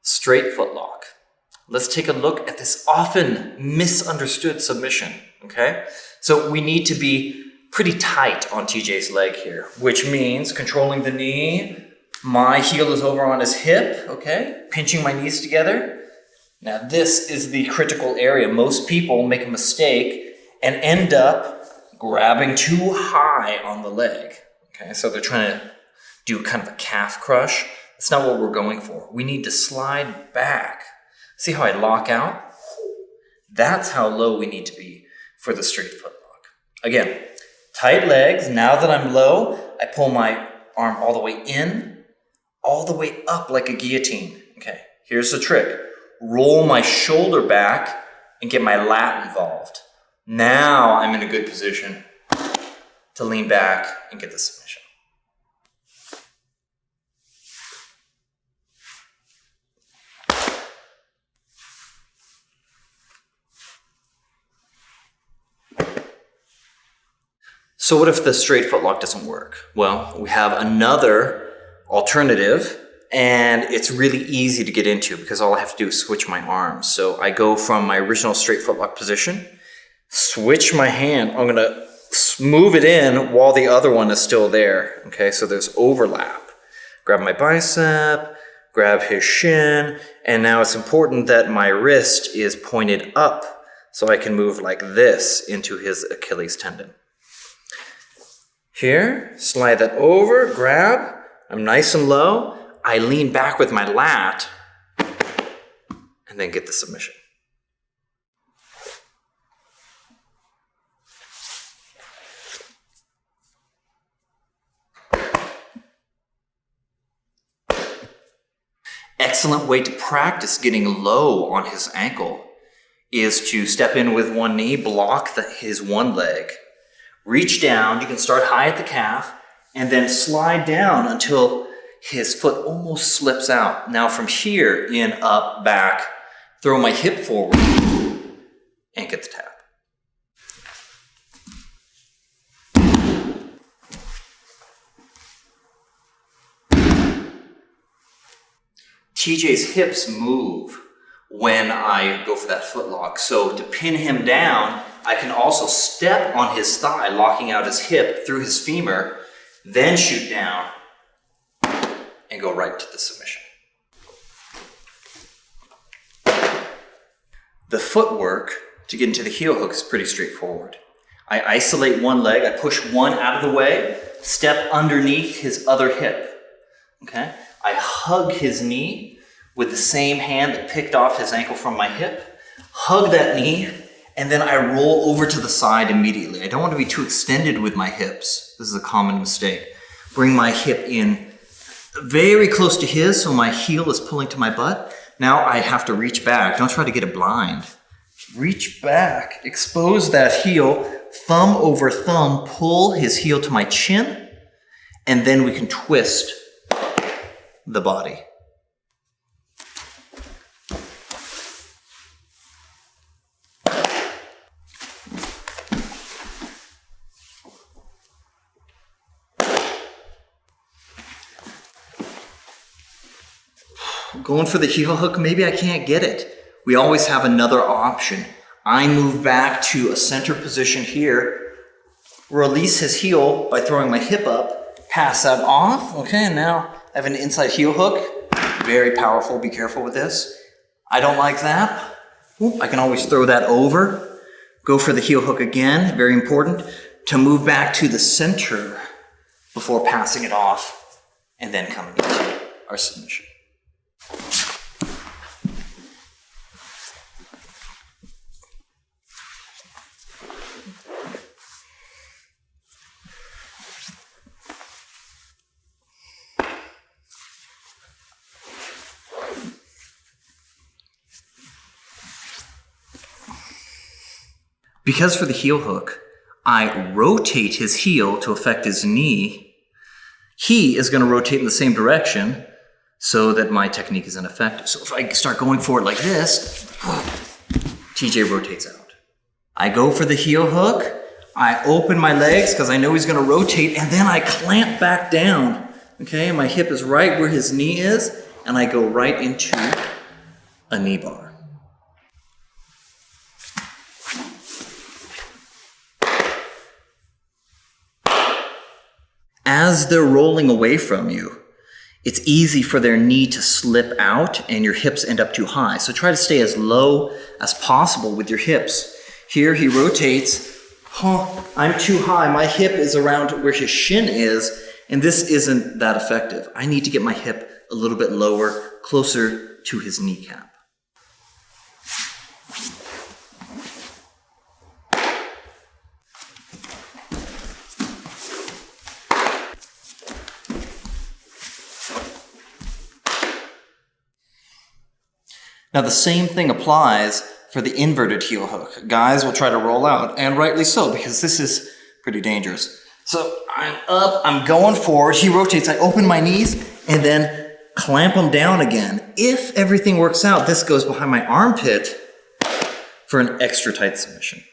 straight foot lock. Let's take a look at this often misunderstood submission, okay? So we need to be pretty tight on TJ's leg here, which means controlling the knee. My heel is over on his hip, okay? Pinching my knees together. Now this is the critical area. Most people make a mistake and end up grabbing too high on the leg, okay? So they're trying to do kind of a calf crush. That's not what we're going for. We need to slide back. See how I lock out? That's how low we need to be for the straight foot lock. Again, tight legs. Now that I'm low, I pull my arm all the way in, all the way up like a guillotine. Okay, here's the trick. Roll my shoulder back and get my lat involved. Now I'm in a good position to lean back and get the submission. So what if the straight foot lock doesn't work? Well, we have another alternative, and it's really easy to get into because all I have to do is switch my arms. So I go from my original straight foot lock position, switch my hand. I'm gonna move it in while the other one is still there. Okay, so there's overlap. Grab my bicep, grab his shin, and now it's important that my wrist is pointed up so I can move like this into his Achilles tendon. Here, slide that over, grab, I'm nice and low, I lean back with my lat, and then get the submission. Excellent way to practice getting low on his ankle is to step in with one knee, block his one leg. Reach down, you can start high at the calf, and then slide down until his foot almost slips out. Now from here, in, up, back, throw my hip forward, and get the tap. TJ's hips move when I go for that foot lock. So to pin him down, I can also step on his thigh, locking out his hip through his femur, then shoot down and go right to the submission. The footwork to get into the heel hook is pretty straightforward. I isolate one leg, I push one out of the way, step underneath his other hip, okay? I hug his knee with the same hand that picked off his ankle from my hip, hug that knee, and then I roll over to the side immediately. I don't want to be too extended with my hips. This is a common mistake. Bring my hip in very close to his so my heel is pulling to my butt. Now I have to reach back. Don't try to get it blind. Reach back, expose that heel, thumb over thumb, pull his heel to my chin, and then we can twist the body. Going for the heel hook, maybe I can't get it. We always have another option. I move back to a center position here, release his heel by throwing my hip up, pass that off, okay, and now I have an inside heel hook. Very powerful, be careful with this. I don't like that. I can always throw that over. Go for the heel hook again, very important, to move back to the center before passing it off and then coming into our submission. Because for the heel hook, I rotate his heel to affect his knee. He is going to rotate in the same direction so that my technique is ineffective. So if I start going for it like this, TJ rotates out. I go for the heel hook, I open my legs because I know he's going to rotate, and then I clamp back down. Okay, my hip is right where his knee is, and I go right into a knee bar. As they're rolling away from you, it's easy for their knee to slip out and your hips end up too high. So try to stay as low as possible with your hips. Here he rotates. I'm too high. My hip is around where his shin is, and this isn't that effective. I need to get my hip a little bit lower, closer to his kneecap. Now the same thing applies for the inverted heel hook. Guys will try to roll out, and rightly so, because this is pretty dangerous. So I'm up, I'm going forward, he rotates, I open my knees, and then clamp them down again. If everything works out, this goes behind my armpit for an extra tight submission.